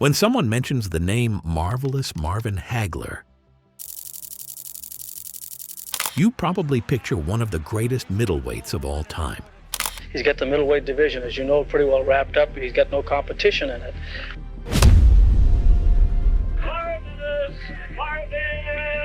When someone mentions the name Marvelous Marvin Hagler, you probably picture one of the greatest middleweights of all time. He's got the middleweight division, as you know, pretty well wrapped up. He's got no competition in it. Marvelous Marvin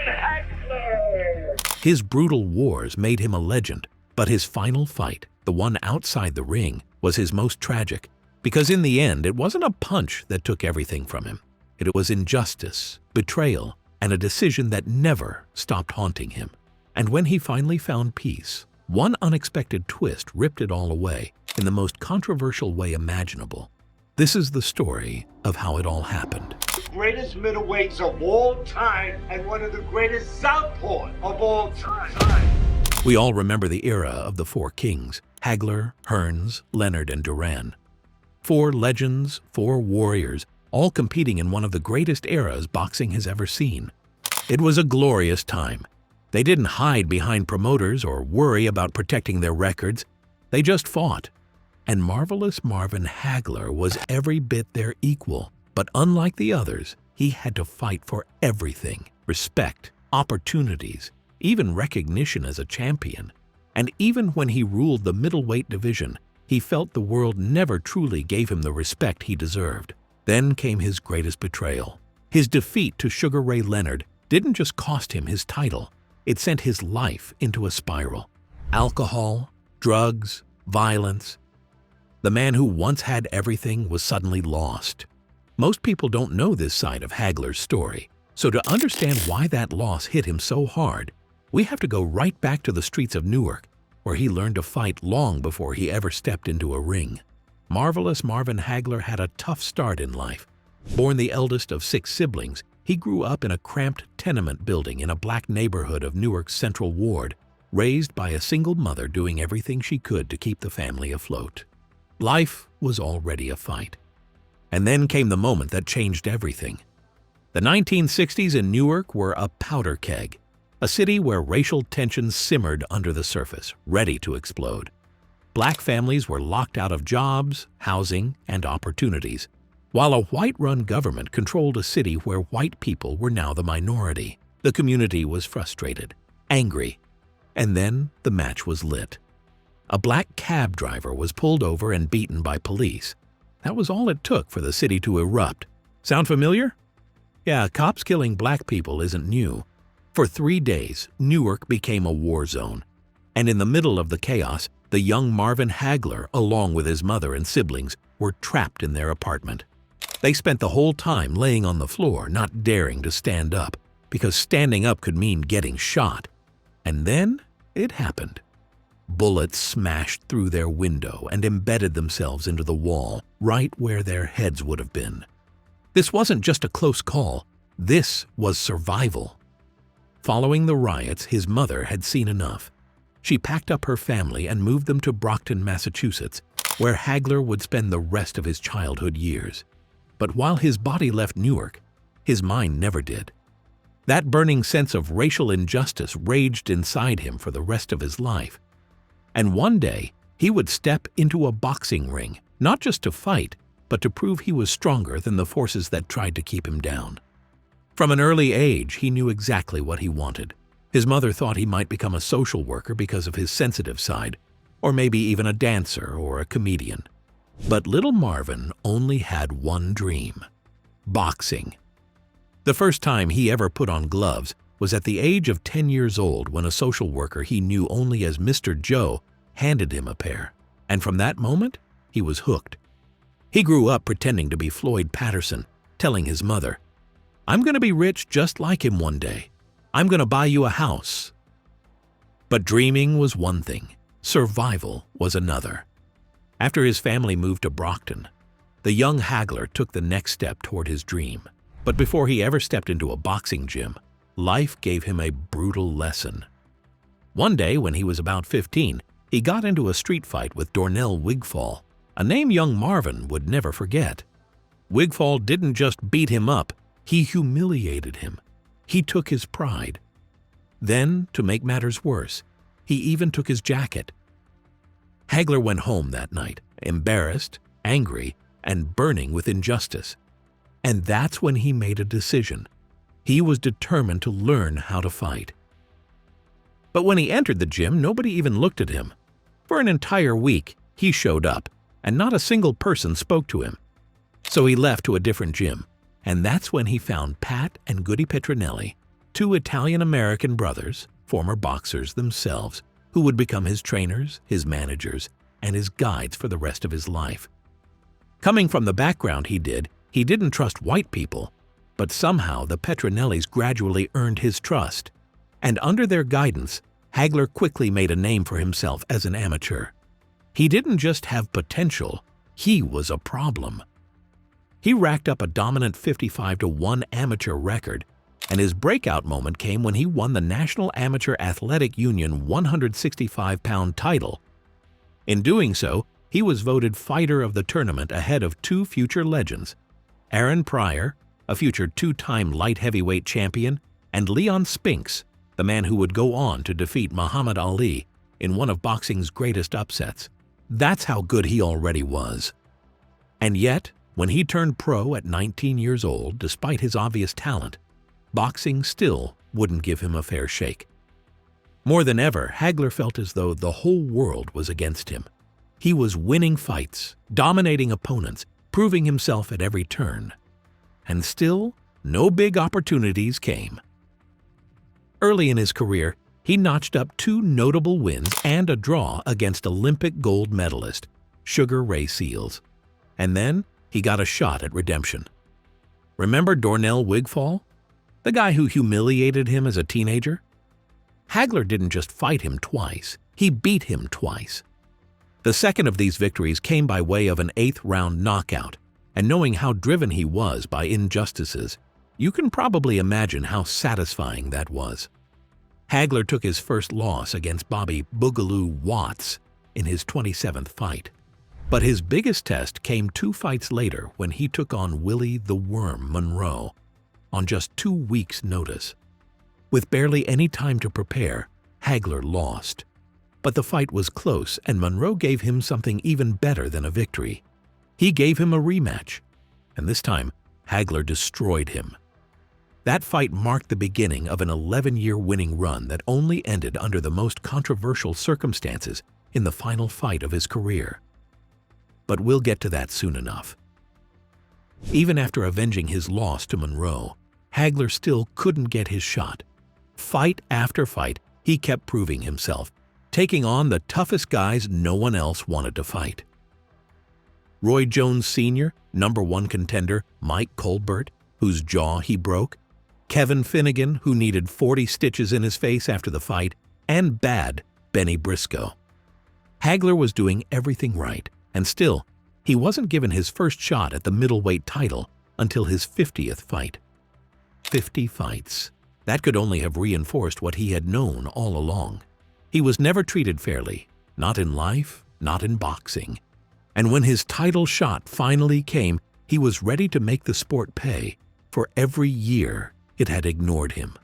Hagler! His brutal wars made him a legend, but his final fight, the one outside the ring, was his most tragic, because in the end it wasn't a punch that took everything from him. It was injustice, betrayal, and a decision that never stopped haunting him. And when he finally found peace, one unexpected twist ripped it all away in the most controversial way imaginable. This is the story of how it all happened. The greatest middleweights of all time and one of the greatest southpaws of all time. We all remember the era of the Four Kings: Hagler, Hearns, Leonard, and Duran. Four legends, four warriors, all competing in one of the greatest eras boxing has ever seen. It was a glorious time. They didn't hide behind promoters or worry about protecting their records. They just fought. And Marvelous Marvin Hagler was every bit their equal. But unlike the others, he had to fight for everything: respect, opportunities, even recognition as a champion. And even when he ruled the middleweight division, he felt the world never truly gave him the respect he deserved. Then came his greatest betrayal. His defeat to Sugar Ray Leonard didn't just cost him his title. It sent his life into a spiral. Alcohol, drugs, violence. The man who once had everything was suddenly lost. Most people don't know this side of Hagler's story, so to understand why that loss hit him so hard, we have to go right back to the streets of Newark, where he learned to fight long before he ever stepped into a ring. Marvelous Marvin Hagler had a tough start in life. Born the eldest of 6 siblings, he grew up in a cramped tenement building in a black neighborhood of Newark's Central Ward, raised by a single mother doing everything she could to keep the family afloat. Life was already a fight. And then came the moment that changed everything. The 1960s in Newark were a powder keg, a city where racial tensions simmered under the surface, ready to explode. Black families were locked out of jobs, housing, and opportunities, while a white-run government controlled a city where white people were now the minority. The community was frustrated, angry, and then the match was lit. A black cab driver was pulled over and beaten by police. That was all it took for the city to erupt. Sound familiar? Yeah, cops killing black people isn't new. For 3 days, Newark became a war zone. And in the middle of the chaos, the young Marvin Hagler, along with his mother and siblings, were trapped in their apartment. They spent the whole time laying on the floor, not daring to stand up, because standing up could mean getting shot. And then it happened. Bullets smashed through their window and embedded themselves into the wall, right where their heads would have been. This wasn't just a close call. This was survival. Following the riots, his mother had seen enough. She packed up her family and moved them to Brockton, Massachusetts, where Hagler would spend the rest of his childhood years. But while his body left Newark, his mind never did. That burning sense of racial injustice raged inside him for the rest of his life. And one day, he would step into a boxing ring, not just to fight, but to prove he was stronger than the forces that tried to keep him down. From an early age, he knew exactly what he wanted. His mother thought he might become a social worker because of his sensitive side, or maybe even a dancer or a comedian. But little Marvin only had one dream: boxing. The first time he ever put on gloves was at the age of 10 years old, when a social worker he knew only as Mr. Joe handed him a pair. And from that moment, he was hooked. He grew up pretending to be Floyd Patterson, telling his mother, "I'm going to be rich just like him one day. I'm going to buy you a house." But dreaming was one thing, survival was another. After his family moved to Brockton, the young Hagler took the next step toward his dream. But before he ever stepped into a boxing gym, life gave him a brutal lesson. One day, when he was about 15, he got into a street fight with Dornell Wigfall, a name young Marvin would never forget. Wigfall didn't just beat him up, he humiliated him. He took his pride. Then, to make matters worse, he even took his jacket. Hagler went home that night, embarrassed, angry, and burning with injustice. And that's when he made a decision. He was determined to learn how to fight. But when he entered the gym, nobody even looked at him. For an entire week, he showed up, and not a single person spoke to him. So he left to a different gym, and that's when he found Pat and Goody Petronelli, two Italian-American brothers, former boxers themselves, who would become his trainers, his managers, and his guides for the rest of his life. Coming from the background he didn't trust white people, but somehow the Petronellis gradually earned his trust, and under their guidance, Hagler quickly made a name for himself as an amateur. He didn't just have potential, he was a problem. He racked up a dominant 55-1 amateur record, and his breakout moment came when he won the National Amateur Athletic Union 165-pound title. In doing so, he was voted fighter of the tournament ahead of two future legends, Aaron Pryor, a future two-time light heavyweight champion, and Leon Spinks, the man who would go on to defeat Muhammad Ali in one of boxing's greatest upsets. That's how good he already was. And yet, when he turned pro at 19 years old, despite his obvious talent, boxing still wouldn't give him a fair shake. More than ever, Hagler felt as though the whole world was against him. He was winning fights, dominating opponents, proving himself at every turn. And still, no big opportunities came. Early in his career, he notched up two notable wins and a draw against Olympic gold medalist Sugar Ray Seales. And then he got a shot at redemption. Remember Dornell Wigfall? The guy who humiliated him as a teenager? Hagler didn't just fight him twice, he beat him twice. The second of these victories came by way of an 8th-round knockout, and knowing how driven he was by injustices, you can probably imagine how satisfying that was. Hagler took his first loss against Bobby Boogaloo Watts in his 27th fight. But his biggest test came 2 fights later when he took on Willie the Worm Monroe on just 2 weeks' notice. With barely any time to prepare, Hagler lost. But the fight was close, and Monroe gave him something even better than a victory. He gave him a rematch, and this time, Hagler destroyed him. That fight marked the beginning of an 11-year winning run that only ended under the most controversial circumstances in the final fight of his career. But we'll get to that soon enough. Even after avenging his loss to Monroe, Hagler still couldn't get his shot. Fight after fight, he kept proving himself, taking on the toughest guys no one else wanted to fight. Roy Jones Sr., #1 contender Mike Colbert, whose jaw he broke, Kevin Finnegan, who needed 40 stitches in his face after the fight, and bad Benny Briscoe. Hagler was doing everything right, and still, he wasn't given his first shot at the middleweight title until his 50th fight. 50 fights. That could only have reinforced what he had known all along. He was never treated fairly, not in life, not in boxing. And when his title shot finally came, he was ready to make the sport pay for every year it had ignored him.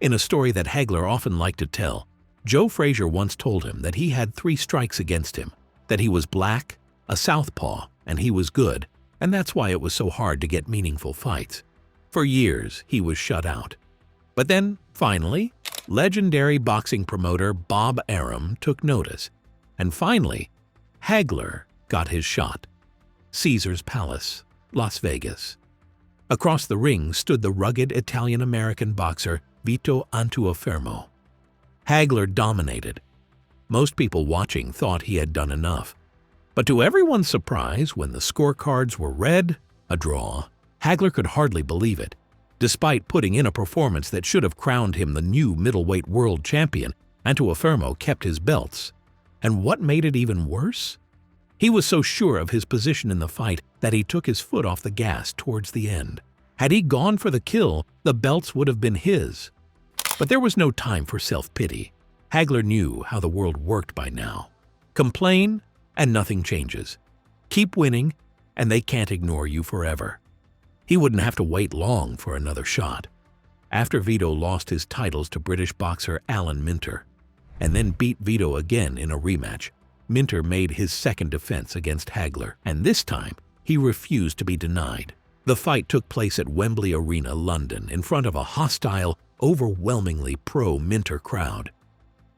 In a story that Hagler often liked to tell, Joe Frazier once told him that he had 3 strikes against him, that he was black, a southpaw, and he was good, and that's why it was so hard to get meaningful fights. For years, he was shut out. But then, finally, legendary boxing promoter Bob Arum took notice, and finally, Hagler got his shot. Caesar's Palace, Las Vegas. Across the ring stood the rugged Italian-American boxer Vito Antuofermo. Hagler dominated. Most people watching thought he had done enough. But to everyone's surprise, when the scorecards were read, a draw, Hagler could hardly believe it. Despite putting in a performance that should have crowned him the new middleweight world champion, Antuofermo kept his belts. And what made it even worse? He was so sure of his position in the fight that he took his foot off the gas towards the end. Had he gone for the kill, the belts would have been his. But there was no time for self-pity. Hagler knew how the world worked by now. Complain, and nothing changes. Keep winning, and they can't ignore you forever. He wouldn't have to wait long for another shot. After Vito lost his titles to British boxer Alan Minter, and then beat Vito again in a rematch, Minter made his second defense against Hagler, and this time he refused to be denied. The fight took place at Wembley Arena, London, in front of a hostile, overwhelmingly pro-Minter crowd.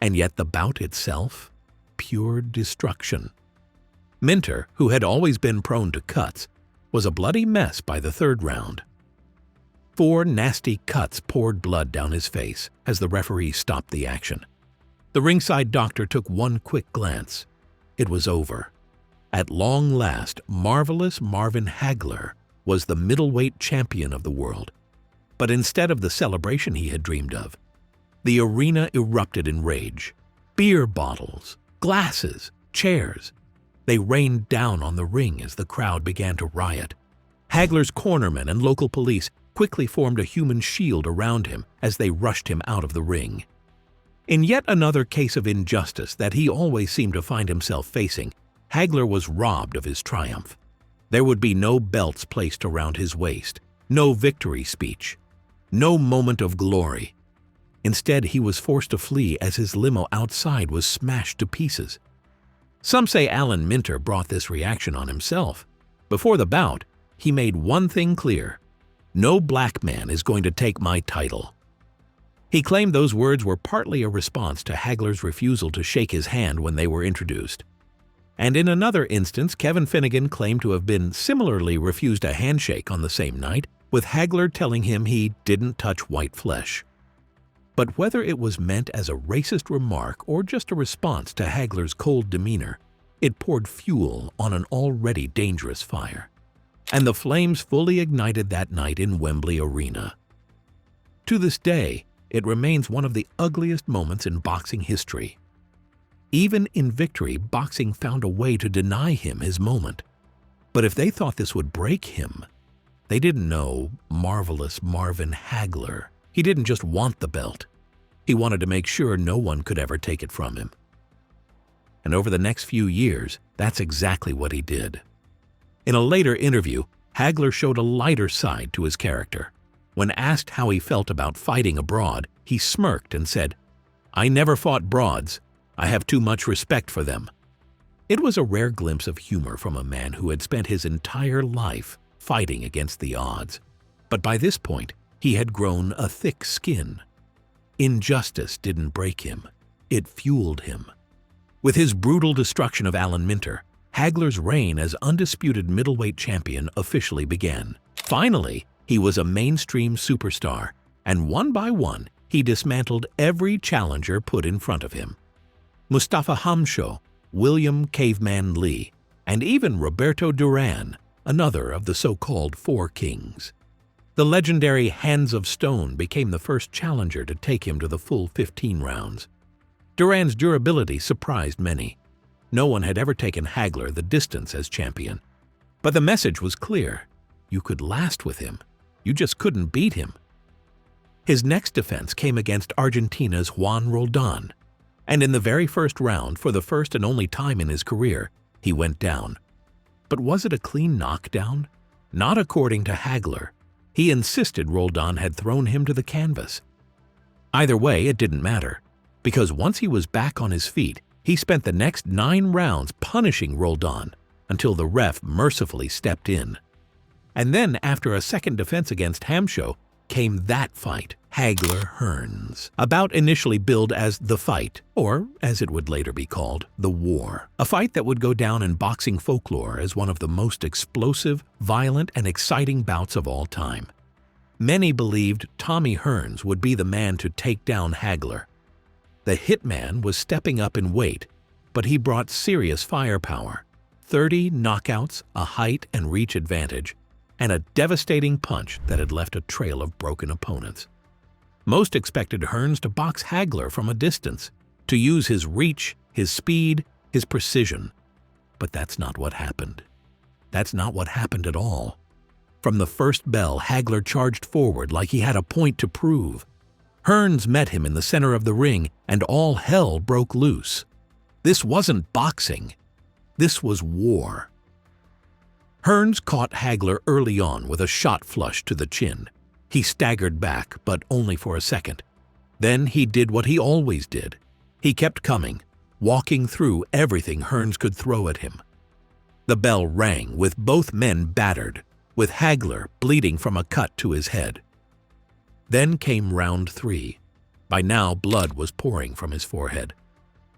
And yet the bout itself? Pure destruction. Minter, who had always been prone to cuts, was a bloody mess by the third round. 4 nasty cuts poured blood down his face as the referee stopped the action. The ringside doctor took one quick glance. It was over. At long last, Marvelous Marvin Hagler was the middleweight champion of the world. But instead of the celebration he had dreamed of, the arena erupted in rage. Beer bottles, glasses, chairs. They rained down on the ring as the crowd began to riot. Hagler's cornermen and local police quickly formed a human shield around him as they rushed him out of the ring. In yet another case of injustice that he always seemed to find himself facing, Hagler was robbed of his triumph. There would be no belts placed around his waist, no victory speech, no moment of glory. Instead, he was forced to flee as his limo outside was smashed to pieces. Some say Alan Minter brought this reaction on himself. Before the bout, he made one thing clear: no black man is going to take my title. He claimed those words were partly a response to Hagler's refusal to shake his hand when they were introduced. And in another instance, Kevin Finnegan claimed to have been similarly refused a handshake on the same night, with Hagler telling him he didn't touch white flesh. But whether it was meant as a racist remark or just a response to Hagler's cold demeanor, it poured fuel on an already dangerous fire. And the flames fully ignited that night in Wembley Arena. To this day, it remains one of the ugliest moments in boxing history. Even in victory, boxing found a way to deny him his moment. But if they thought this would break him, they didn't know Marvelous Marvin Hagler. He didn't just want the belt. He wanted to make sure no one could ever take it from him. And over the next few years, that's exactly what he did. In a later interview, Hagler showed a lighter side to his character. When asked how he felt about fighting abroad, he smirked and said, "I never fought broads. I have too much respect for them." It was a rare glimpse of humor from a man who had spent his entire life fighting against the odds. But by this point, he had grown a thick skin. Injustice didn't break him. It fueled him. With his brutal destruction of Alan Minter, Hagler's reign as undisputed middleweight champion officially began. Finally, he was a mainstream superstar, and one by one, he dismantled every challenger put in front of him. Mustafa Hamsho, William Caveman Lee, and even Roberto Duran, another of the so-called Four Kings. The legendary Hands of Stone became the first challenger to take him to the full 15 rounds. Duran's durability surprised many. No one had ever taken Hagler the distance as champion. But the message was clear. You could last with him. You just couldn't beat him. His next defense came against Argentina's Juan Roldan. And in the very first round, for the first and only time in his career, he went down. But was it a clean knockdown? Not according to Hagler. He insisted Roldan had thrown him to the canvas. Either way, it didn't matter, because once he was back on his feet, he spent the next 9 rounds punishing Roldan until the ref mercifully stepped in. And then, after a second defense against Hamsho, came that fight, Hagler-Hearns, a bout initially billed as The Fight, or, as it would later be called, The War, a fight that would go down in boxing folklore as one of the most explosive, violent, and exciting bouts of all time. Many believed Tommy Hearns would be the man to take down Hagler. The hitman was stepping up in weight, but he brought serious firepower, 30 knockouts, a height and reach advantage, and a devastating punch that had left a trail of broken opponents. Most expected Hearns to box Hagler from a distance, to use his reach, his speed, his precision. But that's not what happened. That's not what happened at all. From the first bell, Hagler charged forward like he had a point to prove. Hearns met him in the center of the ring, and all hell broke loose. This wasn't boxing. This was war. Hearns caught Hagler early on with a shot flush to the chin. He staggered back, but only for a second. Then he did what he always did. He kept coming, walking through everything Hearns could throw at him. The bell rang with both men battered. with Hagler bleeding from a cut to his head. Then came round 3. By now, blood was pouring from his forehead.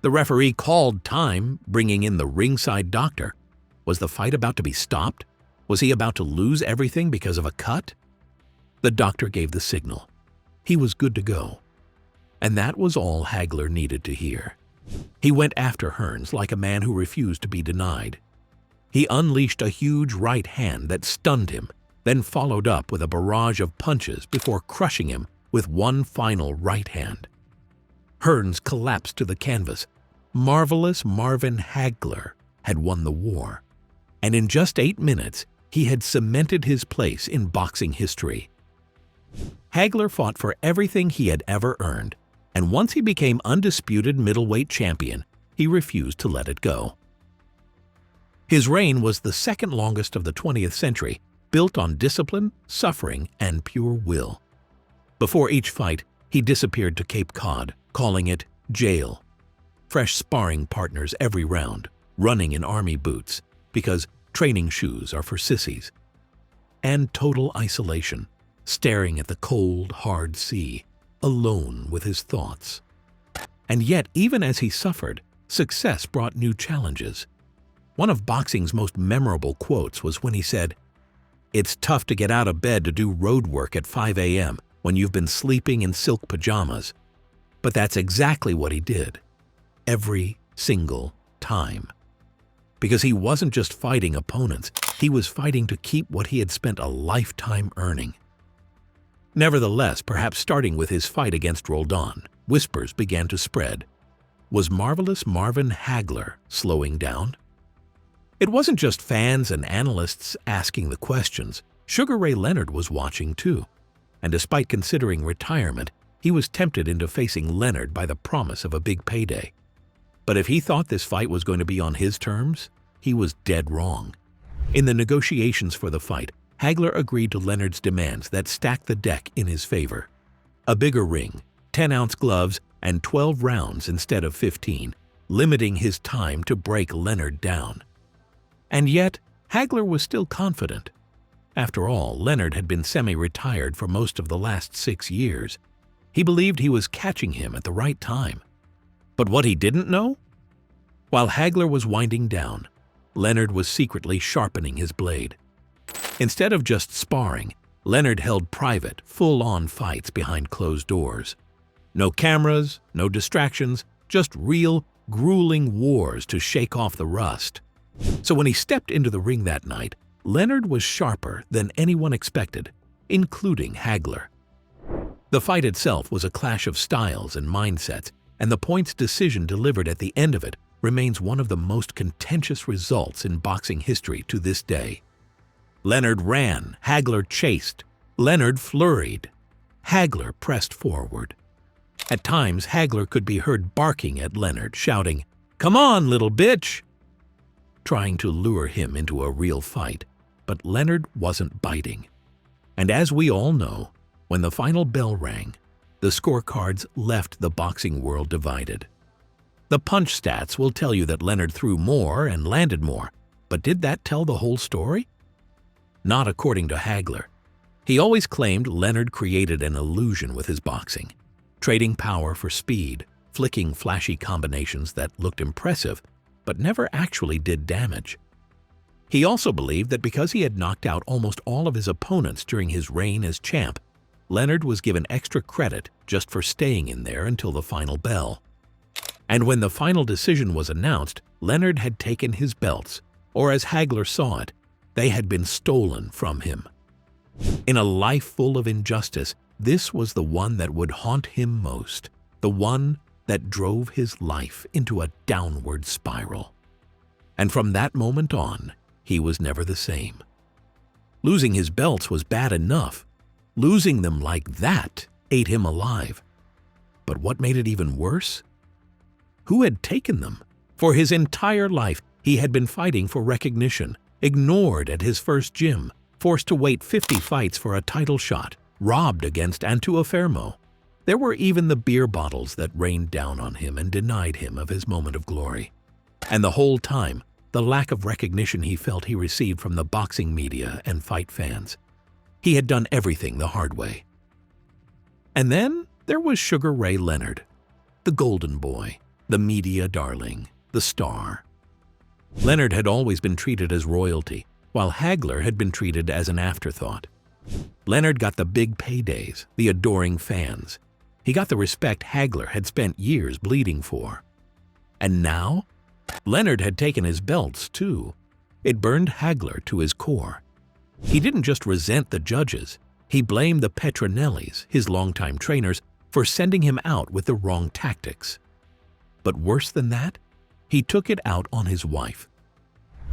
The referee called time, bringing in the ringside doctor. Was the fight about to be stopped? Was he about to lose everything because of a cut? The doctor gave the signal. He was good to go. And that was all Hagler needed to hear. He went after Hearns like a man who refused to be denied. He unleashed a huge right hand that stunned him, then followed up with a barrage of punches before crushing him with one final right hand. Hearns collapsed to the canvas. Marvelous Marvin Hagler had won the war. And in just 8 minutes, he had cemented his place in boxing history. Hagler fought for everything he had ever earned, and once he became undisputed middleweight champion, he refused to let it go. His reign was the second longest of the 20th century, built on discipline, suffering, and pure will. Before each fight, he disappeared to Cape Cod, calling it jail. Fresh sparring partners every round, running in army boots, because training shoes are for sissies. And total isolation, staring at the cold, hard sea, alone with his thoughts. And yet, even as he suffered, success brought new challenges. One of boxing's most memorable quotes was when he said, "It's tough to get out of bed to do road work at 5 a.m. when you've been sleeping in silk pajamas." But that's exactly what he did. Every single time. Because he wasn't just fighting opponents, he was fighting to keep what he had spent a lifetime earning. Nevertheless, perhaps starting with his fight against Roldan, whispers began to spread. Was Marvelous Marvin Hagler slowing down? It wasn't just fans and analysts asking the questions. Sugar Ray Leonard was watching too. And despite considering retirement, he was tempted into facing Leonard by the promise of a big payday. But if he thought this fight was going to be on his terms, he was dead wrong. In the negotiations for the fight, Hagler agreed to Leonard's demands that stacked the deck in his favor. A bigger ring, 10-ounce gloves, and 12 rounds instead of 15, limiting his time to break Leonard down. And yet, Hagler was still confident. After all, Leonard had been semi-retired for most of the last 6 years. He believed he was catching him at the right time. But what he didn't know? While Hagler was winding down, Leonard was secretly sharpening his blade. Instead of just sparring, Leonard held private, full-on fights behind closed doors. No cameras, no distractions, just real, grueling wars to shake off the rust. So when he stepped into the ring that night, Leonard was sharper than anyone expected, including Hagler. The fight itself was a clash of styles and mindsets, and the points decision delivered at the end of it remains one of the most contentious results in boxing history to this day. Leonard ran, Hagler chased. Leonard flurried. Hagler pressed forward. At times, Hagler could be heard barking at Leonard, shouting, "Come on, little bitch!" trying to lure him into a real fight. But Leonard wasn't biting. And as we all know, when the final bell rang, the scorecards left the boxing world divided. The punch stats will tell you that Leonard threw more and landed more, but did that tell the whole story? Not according to Hagler. He always claimed Leonard created an illusion with his boxing, trading power for speed, flicking flashy combinations that looked impressive, but never actually did damage. He also believed that because he had knocked out almost all of his opponents during his reign as champ, Leonard was given extra credit just for staying in there until the final bell. And when the final decision was announced, Leonard had taken his belts, or as Hagler saw it, they had been stolen from him. In a life full of injustice, this was the one that would haunt him most, the one that drove his life into a downward spiral. And from that moment on, he was never the same. Losing his belts was bad enough. Losing them like that ate him alive. But what made it even worse? Who had taken them? For his entire life, he had been fighting for recognition, ignored at his first gym, forced to wait 50 fights for a title shot, robbed against Antuofermo. There were even the beer bottles that rained down on him and denied him of his moment of glory. And the whole time, the lack of recognition he felt he received from the boxing media and fight fans. He had done everything the hard way. And then there was Sugar Ray Leonard, the golden boy, the media darling, the star. Leonard had always been treated as royalty, while Hagler had been treated as an afterthought. Leonard got the big paydays, the adoring fans. He got the respect Hagler had spent years bleeding for. And now, Leonard had taken his belts too. It burned Hagler to his core. He didn't just resent the judges. He blamed the Petronellis, his longtime trainers, for sending him out with the wrong tactics. But worse than that, he took it out on his wife.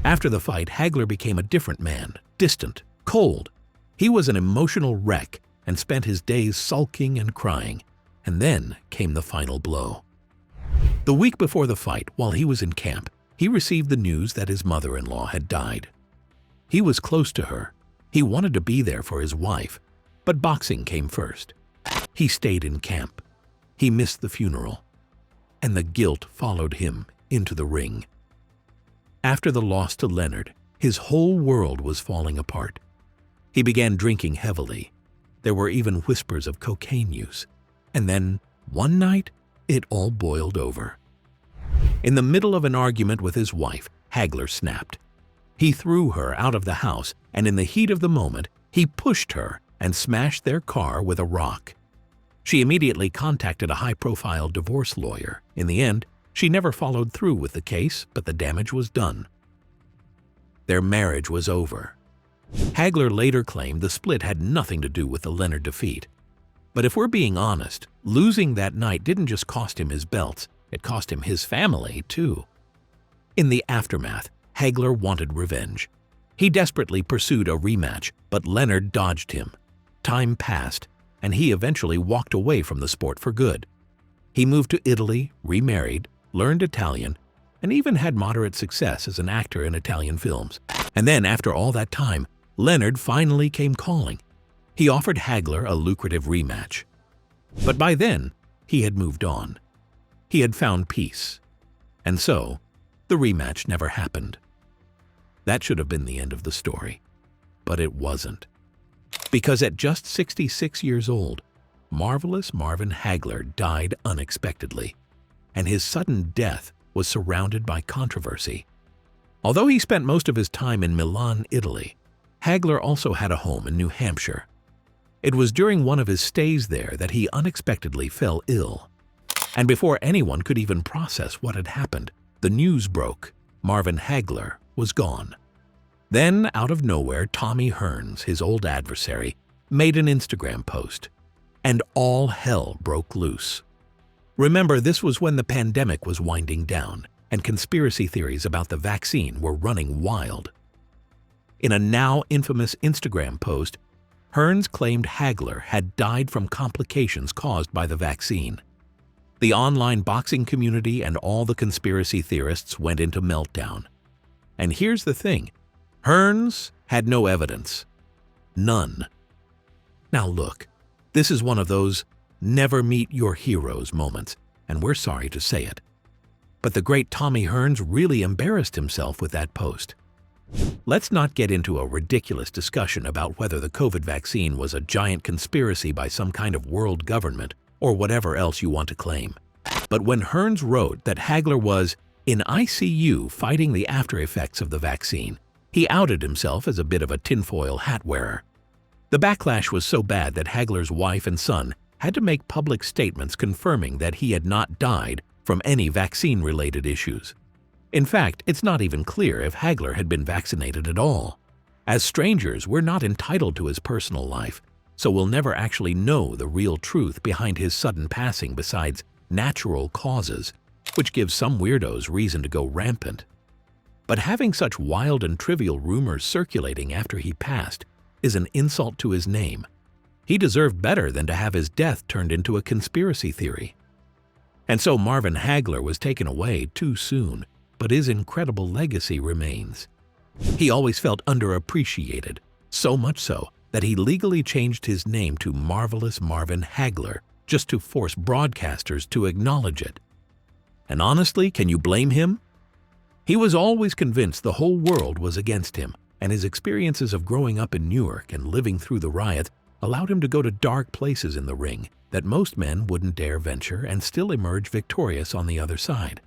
After the fight, Hagler became a different man, distant, cold. He was an emotional wreck and spent his days sulking and crying. And then came the final blow. The week before the fight, while he was in camp, he received the news that his mother-in-law had died. He was close to her. He wanted to be there for his wife, but boxing came first. He stayed in camp. He missed the funeral, and the guilt followed him into the ring. After the loss to Leonard, his whole world was falling apart. He began drinking heavily. There were even whispers of cocaine use. And then, one night, it all boiled over. In the middle of an argument with his wife, Hagler snapped. He threw her out of the house, and in the heat of the moment, he pushed her and smashed their car with a rock. She immediately contacted a high-profile divorce lawyer. In the end, she never followed through with the case, but the damage was done. Their marriage was over. Hagler later claimed the split had nothing to do with the Leonard defeat. But if we're being honest, losing that night didn't just cost him his belts, it cost him his family, too. In the aftermath, Hagler wanted revenge. He desperately pursued a rematch, but Leonard dodged him. Time passed, and he eventually walked away from the sport for good. He moved to Italy, remarried, learned Italian, and even had moderate success as an actor in Italian films. And then, after all that time, Leonard finally came calling. He offered Hagler a lucrative rematch. But by then, he had moved on. He had found peace. And so, the rematch never happened. That should have been the end of the story. But it wasn't. Because at just 66 years old, Marvelous Marvin Hagler died unexpectedly, and his sudden death was surrounded by controversy. Although he spent most of his time in Milan, Italy, Hagler also had a home in New Hampshire. It was during one of his stays there that he unexpectedly fell ill. And before anyone could even process what had happened, the news broke. Marvin Hagler was gone. Then, out of nowhere, Tommy Hearns, his old adversary, made an Instagram post. And all hell broke loose. Remember, this was when the pandemic was winding down, and conspiracy theories about the vaccine were running wild. In a now infamous Instagram post, Hearns claimed Hagler had died from complications caused by the vaccine. The online boxing community and all the conspiracy theorists went into meltdown. And here's the thing, Hearns had no evidence. None. Now look, this is one of those never meet your heroes moments, and we're sorry to say it. But the great Tommy Hearns really embarrassed himself with that post. Let's not get into a ridiculous discussion about whether the COVID vaccine was a giant conspiracy by some kind of world government or whatever else you want to claim. But when Hearns wrote that Hagler was in ICU fighting the after effects of the vaccine, he outed himself as a bit of a tinfoil hat wearer. The backlash was so bad that Hagler's wife and son had to make public statements confirming that he had not died from any vaccine-related issues. In fact, it's not even clear if Hagler had been vaccinated at all. As strangers, we're not entitled to his personal life, so we'll never actually know the real truth behind his sudden passing besides natural causes, which gives some weirdos reason to go rampant. But having such wild and trivial rumors circulating after he passed is an insult to his name. He deserved better than to have his death turned into a conspiracy theory. And so Marvin Hagler was taken away too soon, but his incredible legacy remains. He always felt underappreciated, so much so that he legally changed his name to Marvelous Marvin Hagler just to force broadcasters to acknowledge it. And honestly, can you blame him? He was always convinced the whole world was against him, and his experiences of growing up in Newark and living through the riots allowed him to go to dark places in the ring that most men wouldn't dare venture and still emerge victorious on the other side.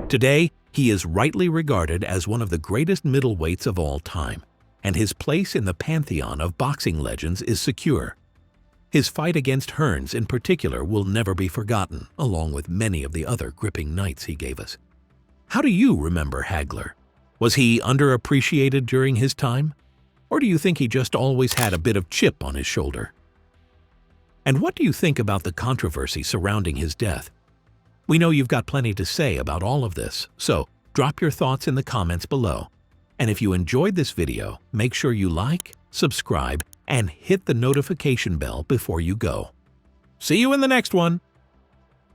Today, he is rightly regarded as one of the greatest middleweights of all time, and his place in the pantheon of boxing legends is secure. His fight against Hearns in particular will never be forgotten, along with many of the other gripping nights he gave us. How do you remember Hagler? Was he underappreciated during his time? Or do you think he just always had a bit of chip on his shoulder? And what do you think about the controversy surrounding his death? We know you've got plenty to say about all of this, so drop your thoughts in the comments below. And if you enjoyed this video, make sure you like, subscribe, and hit the notification bell before you go. See you in the next one!